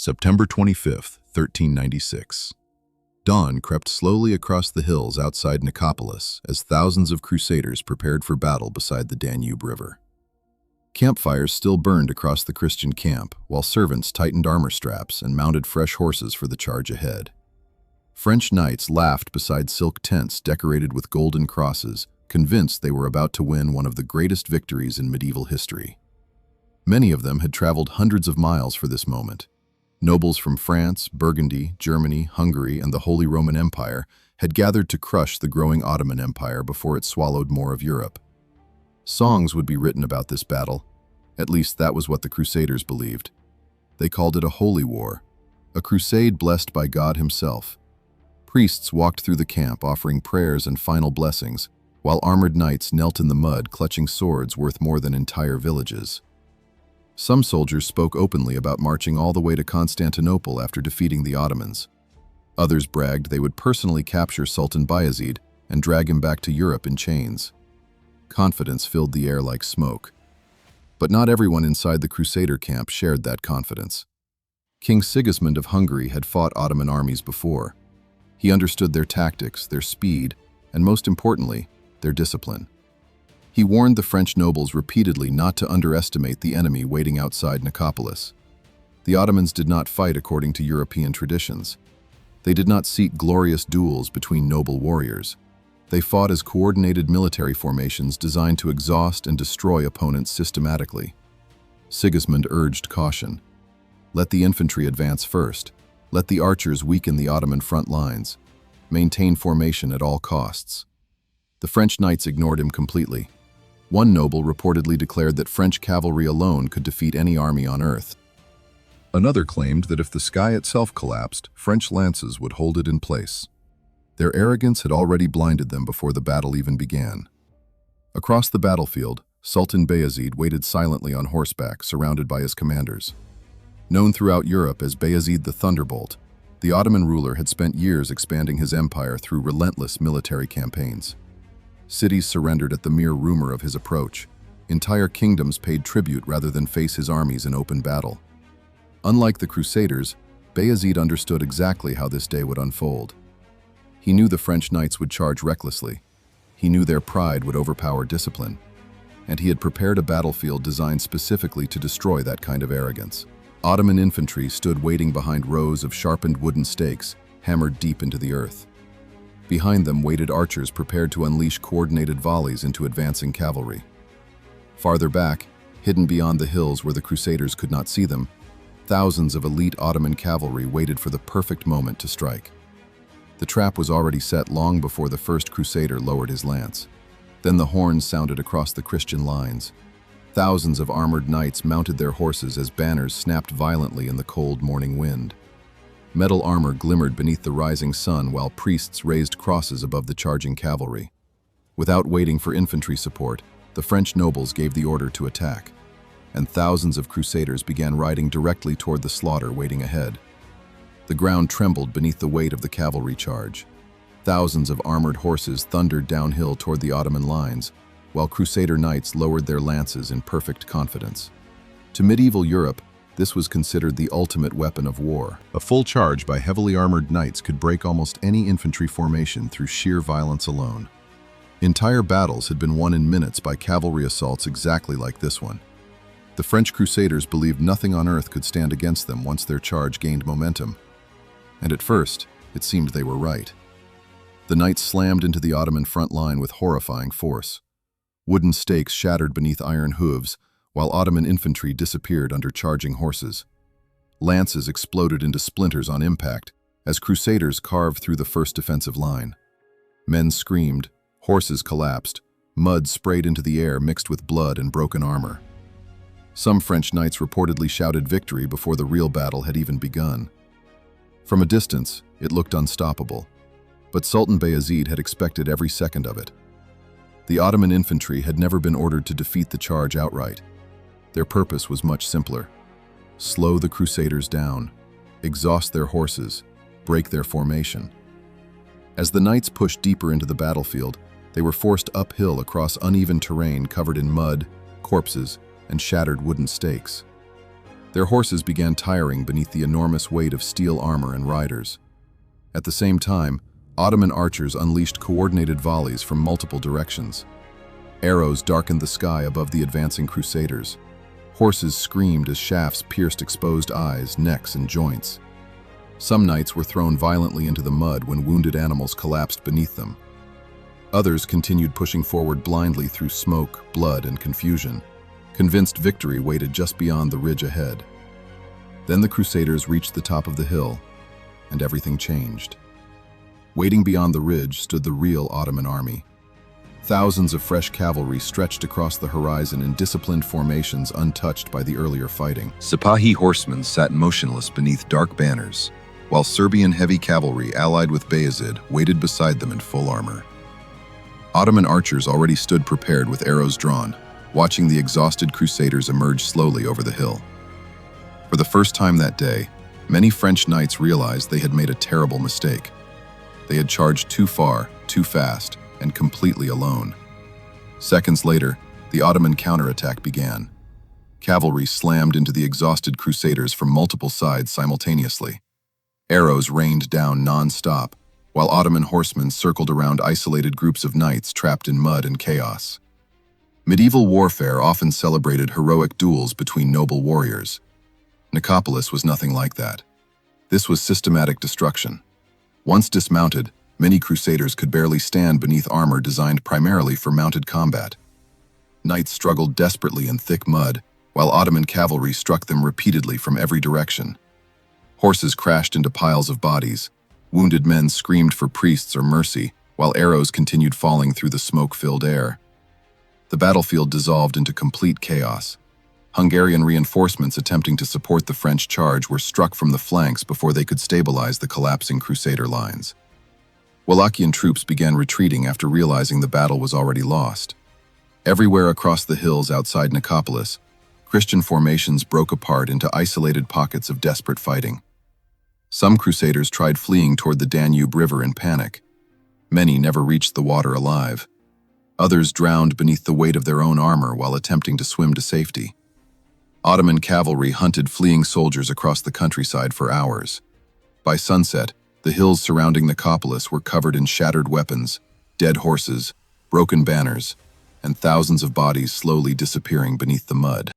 September 25th, 1396. Dawn crept slowly across the hills outside Nicopolis as thousands of crusaders prepared for battle beside the Danube River. Campfires still burned across the Christian camp, while servants tightened armor straps and mounted fresh horses for the charge ahead. French knights laughed beside silk tents decorated with golden crosses, convinced they were about to win one of the greatest victories in medieval history. Many of them had traveled hundreds of miles for this moment. Nobles from France, Burgundy, Germany, Hungary, and the Holy Roman Empire had gathered to crush the growing Ottoman Empire before it swallowed more of Europe. Songs would be written about this battle. At least that was what the Crusaders believed. They called it a holy war, a crusade blessed by God himself. Priests walked through the camp offering prayers and final blessings, while armored knights knelt in the mud clutching swords worth more than entire villages. Some soldiers spoke openly about marching all the way to Constantinople after defeating the Ottomans. Others bragged they would personally capture Sultan Bayezid and drag him back to Europe in chains. Confidence filled the air like smoke. But not everyone inside the Crusader camp shared that confidence. King Sigismund of Hungary had fought Ottoman armies before. He understood their tactics, their speed, and most importantly, their discipline. He warned the French nobles repeatedly not to underestimate the enemy waiting outside Nicopolis. The Ottomans did not fight according to European traditions. They did not seek glorious duels between noble warriors. They fought as coordinated military formations designed to exhaust and destroy opponents systematically. Sigismund urged caution. Let the infantry advance first. Let the archers weaken the Ottoman front lines. Maintain formation at all costs. The French knights ignored him completely. One noble reportedly declared that French cavalry alone could defeat any army on earth. Another claimed that if the sky itself collapsed, French lances would hold it in place. Their arrogance had already blinded them before the battle even began. Across the battlefield, Sultan Bayezid waited silently on horseback, surrounded by his commanders. Known throughout Europe as Bayezid the Thunderbolt, the Ottoman ruler had spent years expanding his empire through relentless military campaigns. Cities surrendered at the mere rumor of his approach. Entire kingdoms paid tribute rather than face his armies in open battle. Unlike the Crusaders, Bayezid understood exactly how this day would unfold. He knew the French knights would charge recklessly. He knew their pride would overpower discipline. And he had prepared a battlefield designed specifically to destroy that kind of arrogance. Ottoman infantry stood waiting behind rows of sharpened wooden stakes, hammered deep into the earth. Behind them waited archers prepared to unleash coordinated volleys into advancing cavalry. Farther back, hidden beyond the hills where the Crusaders could not see them, thousands of elite Ottoman cavalry waited for the perfect moment to strike. The trap was already set long before the first Crusader lowered his lance. Then the horns sounded across the Christian lines. Thousands of armored knights mounted their horses as banners snapped violently in the cold morning wind. Metal armor glimmered beneath the rising sun while priests raised crosses above the charging cavalry. Without waiting for infantry support, the French nobles gave the order to attack, and thousands of crusaders began riding directly toward the slaughter waiting ahead. The ground trembled beneath the weight of the cavalry charge. Thousands of armored horses thundered downhill toward the Ottoman lines, while Crusader knights lowered their lances in perfect confidence. To medieval Europe, this was considered the ultimate weapon of war. A full charge by heavily armored knights could break almost any infantry formation through sheer violence alone. Entire battles had been won in minutes by cavalry assaults exactly like this one. The French Crusaders believed nothing on earth could stand against them once their charge gained momentum. And at first, it seemed they were right. The knights slammed into the Ottoman front line with horrifying force. Wooden stakes shattered beneath iron hooves, while Ottoman infantry disappeared under charging horses. Lances exploded into splinters on impact as Crusaders carved through the first defensive line. Men screamed, horses collapsed, mud sprayed into the air mixed with blood and broken armor. Some French knights reportedly shouted victory before the real battle had even begun. From a distance, it looked unstoppable, but Sultan Bayezid had expected every second of it. The Ottoman infantry had never been ordered to defeat the charge outright. Their purpose was much simpler: slow the Crusaders down, exhaust their horses, break their formation. As the knights pushed deeper into the battlefield, they were forced uphill across uneven terrain covered in mud, corpses, and shattered wooden stakes. Their horses began tiring beneath the enormous weight of steel armor and riders. At the same time, Ottoman archers unleashed coordinated volleys from multiple directions. Arrows darkened the sky above the advancing crusaders. Horses screamed as shafts pierced exposed eyes, necks, and joints. Some knights were thrown violently into the mud when wounded animals collapsed beneath them. Others continued pushing forward blindly through smoke, blood, and confusion, convinced victory waited just beyond the ridge ahead. Then the crusaders reached the top of the hill, and everything changed. Waiting beyond the ridge stood the real Ottoman army. Thousands of fresh cavalry stretched across the horizon in disciplined formations untouched by the earlier fighting. Sipahi horsemen sat motionless beneath dark banners, while Serbian heavy cavalry allied with Bayezid waited beside them in full armor. Ottoman archers already stood prepared with arrows drawn, watching the exhausted crusaders emerge slowly over the hill. For the first time that day, many French knights realized they had made a terrible mistake. They had charged too far, too fast, and completely alone. Seconds later, the Ottoman counterattack began. Cavalry slammed into the exhausted crusaders from multiple sides simultaneously. Arrows rained down non-stop, while Ottoman horsemen circled around isolated groups of knights trapped in mud and chaos. Medieval warfare often celebrated heroic duels between noble warriors. Nicopolis was nothing like that. This was systematic destruction. Once dismounted, many crusaders could barely stand beneath armor designed primarily for mounted combat. Knights struggled desperately in thick mud, while Ottoman cavalry struck them repeatedly from every direction. Horses crashed into piles of bodies. Wounded men screamed for priests or mercy, while arrows continued falling through the smoke-filled air. The battlefield dissolved into complete chaos. Hungarian reinforcements attempting to support the French charge were struck from the flanks before they could stabilize the collapsing crusader lines. Wallachian troops began retreating after realizing the battle was already lost. Everywhere across the hills outside Nicopolis, Christian formations broke apart into isolated pockets of desperate fighting. Some crusaders tried fleeing toward the Danube River in panic. Many never reached the water alive. Others drowned beneath the weight of their own armor while attempting to swim to safety. Ottoman cavalry hunted fleeing soldiers across the countryside for hours. By sunset, the hills surrounding Nicopolis were covered in shattered weapons, dead horses, broken banners, and thousands of bodies slowly disappearing beneath the mud.